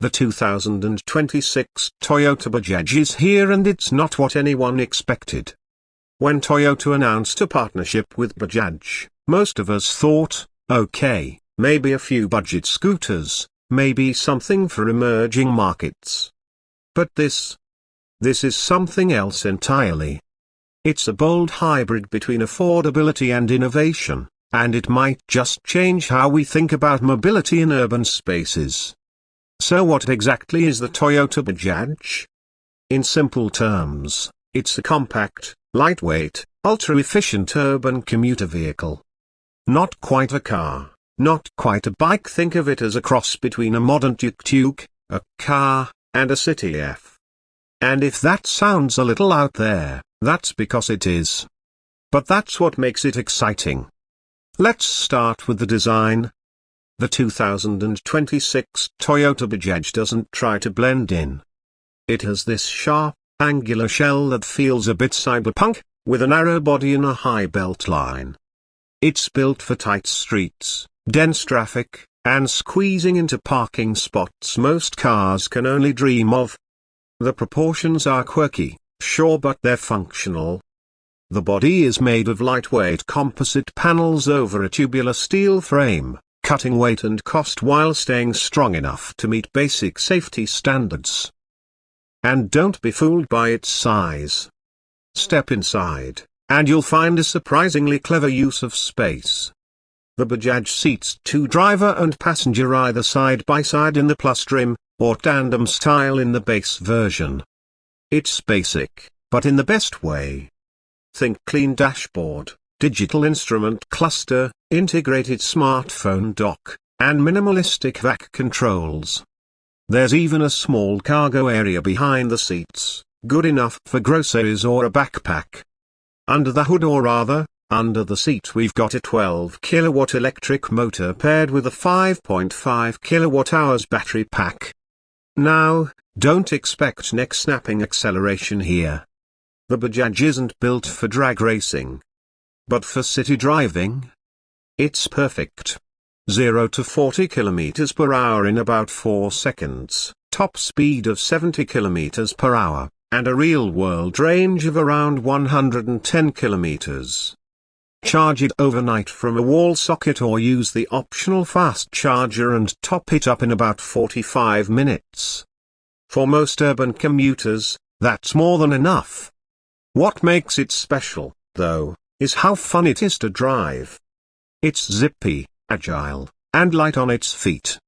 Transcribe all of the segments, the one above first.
The 2026 Toyota Bajaj is here, and it's not what anyone expected. When Toyota announced a partnership with Bajaj, most of us thought, okay, maybe a few budget scooters, maybe something for emerging markets. But this is something else entirely. It's a bold hybrid between affordability and innovation, and it might just change how we think about mobility in urban spaces. So what exactly is the Toyota Bajaj? In simple terms, it's a compact, lightweight, ultra-efficient urban commuter vehicle. Not quite a car, not quite a bike. Think of it as a cross between a modern tuk-tuk, a car, and a city F. And if that sounds a little out there, that's because it is. But that's what makes it exciting. Let's start with the design. The 2026 Toyota Bajaj doesn't try to blend in. It has this sharp, angular shell that feels a bit cyberpunk, with a narrow body and a high belt line. It's built for tight streets, dense traffic, and squeezing into parking spots most cars can only dream of. The proportions are quirky, sure, but they're functional. The body is made of lightweight composite panels over a tubular steel frame, cutting weight and cost while staying strong enough to meet basic safety standards. And don't be fooled by its size. Step inside, and you'll find a surprisingly clever use of space. The Bajaj seats two driver and passenger either side by side in the plus trim, or tandem style in the base version. It's basic, but in the best way. Think clean dashboard, digital instrument cluster, integrated smartphone dock, and minimalistic vac controls. There's even a small cargo area behind the seats, good enough for groceries or a backpack. Under the hood, or rather, under the seat, we've got a 12-kilowatt electric motor paired with a 5.5 kilowatt-hours battery pack. Now, don't expect neck-snapping acceleration here. The Bajaj isn't built for drag racing. But for city driving, it's perfect. 0 to 40 km per hour in about 4 seconds, top speed of 70 km per hour, and a real-world range of around 110 km. Charge it overnight from a wall socket or use the optional fast charger and top it up in about 45 minutes. For most urban commuters, that's more than enough. What makes it special, though, is how fun it is to drive. It's zippy, agile, and light on its feet.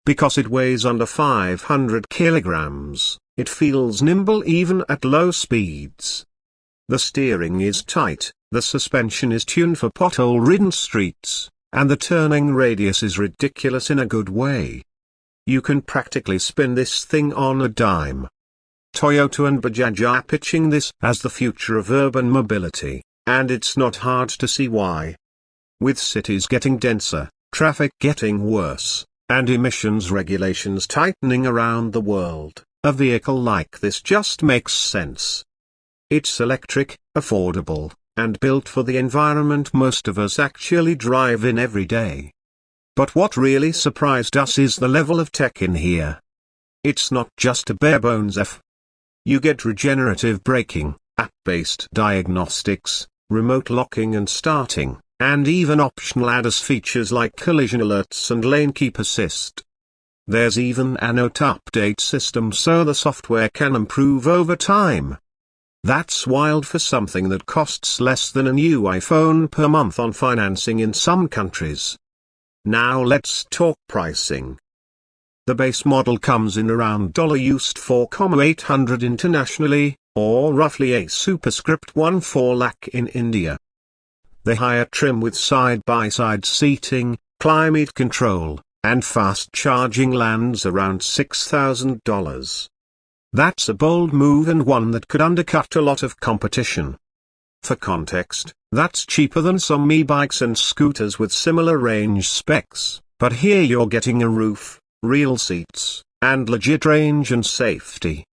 Because it weighs under 500 kilograms, it feels nimble even at low speeds. The steering is tight, the suspension is tuned for pothole-ridden streets, and the turning radius is ridiculous in a good way. You can practically spin this thing on a dime. Toyota and Bajaj are pitching this as the future of urban mobility, and it's not hard to see why. With cities getting denser, traffic getting worse, and emissions regulations tightening around the world, a vehicle like this just makes sense. It's electric, affordable, and built for the environment most of us actually drive in every day. But what really surprised us is the level of tech in here. It's not just a bare-bones F. You get regenerative braking, app-based diagnostics, remote locking and starting, and even optional ADAS features like collision alerts and lane keep assist. There's even an auto-update system so the software can improve over time. That's wild for something that costs less than a new iPhone per month on financing in some countries. Now let's talk pricing. The base model comes in around used $4,800 internationally, or roughly a superscript 1.4 lakh in India. The higher trim with side-by-side seating, climate control, and fast charging lands around $6,000. That's a bold move and one that could undercut a lot of competition. For context, that's cheaper than some e-bikes and scooters with similar range specs, but here you're getting a roof, real seats, and legit range and safety.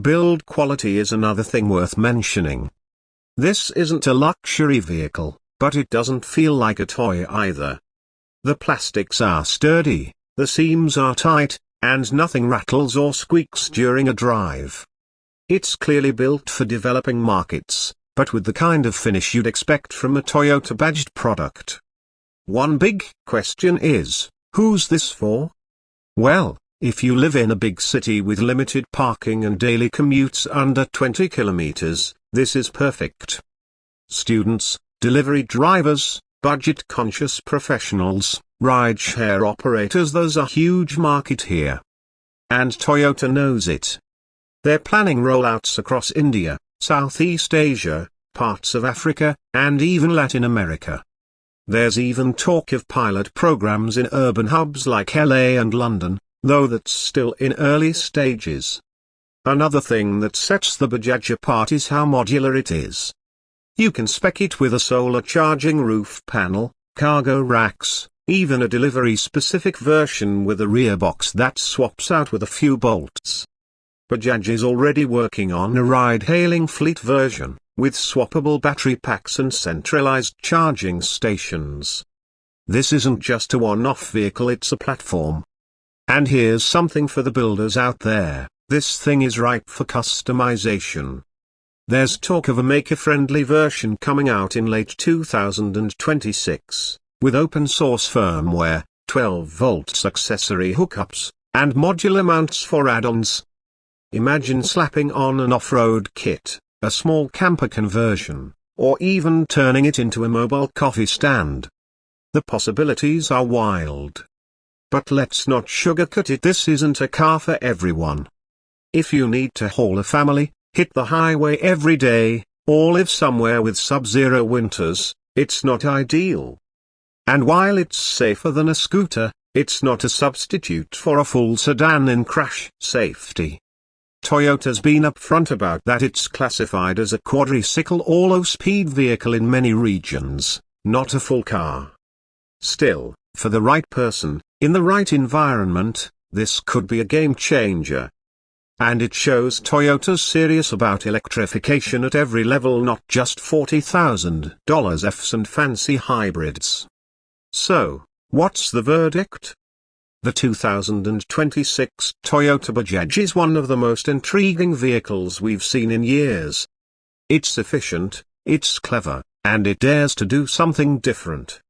Build quality is another thing worth mentioning. This isn't a luxury vehicle, but it doesn't feel like a toy either. The plastics are sturdy, the seams are tight, and nothing rattles or squeaks during a drive. It's clearly built for developing markets, but with the kind of finish you'd expect from a Toyota Bajaj product. One big question is, who's this for? Well, if you live in a big city with limited parking and daily commutes under 20 kilometers, this is perfect. Students, delivery drivers, budget-conscious professionals, ride-share operators, there's a huge market here. And Toyota knows it. They're planning rollouts across India, Southeast Asia, parts of Africa, and even Latin America. There's even talk of pilot programs in urban hubs like LA and London, though that's still in early stages. Another thing that sets the Bajaj apart is how modular it is. You can spec it with a solar charging roof panel, cargo racks, even a delivery-specific version with a rear box that swaps out with a few bolts. Bajaj is already working on a ride-hailing fleet version, with swappable battery packs and centralized charging stations. This isn't just a one-off vehicle, it's a platform. And here's something for the builders out there, this thing is ripe for customization. There's talk of a maker-friendly version coming out in late 2026, with open-source firmware, 12 volts accessory hookups, and modular mounts for add-ons. Imagine slapping on an off-road kit, a small camper conversion, or even turning it into a mobile coffee stand. The possibilities are wild. But let's not sugarcoat it, this isn't a car for everyone. If you need to haul a family, hit the highway every day, or live somewhere with sub-zero winters, it's not ideal. And while it's safer than a scooter, it's not a substitute for a full sedan in crash safety. Toyota's been upfront about that, it's classified as a quadricycle or low-speed vehicle in many regions, not a full car. Still, for the right person, in the right environment, this could be a game changer. And it shows Toyota's serious about electrification at every level, not just $40,000 Fs and fancy hybrids. So, what's the verdict? The 2026 Toyota Bajaj is one of the most intriguing vehicles we've seen in years. It's efficient, it's clever, and it dares to do something different.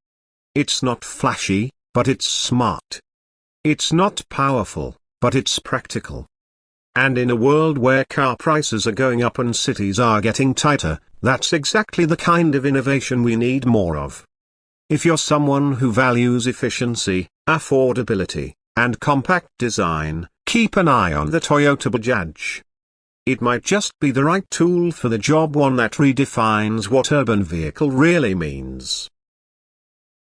It's not flashy, but it's smart. It's not powerful, but it's practical. And in a world where car prices are going up and cities are getting tighter, that's exactly the kind of innovation we need more of. If you're someone who values efficiency, affordability, and compact design, keep an eye on the Toyota Bajaj. It might just be the right tool for the job, one that redefines what urban vehicle really means.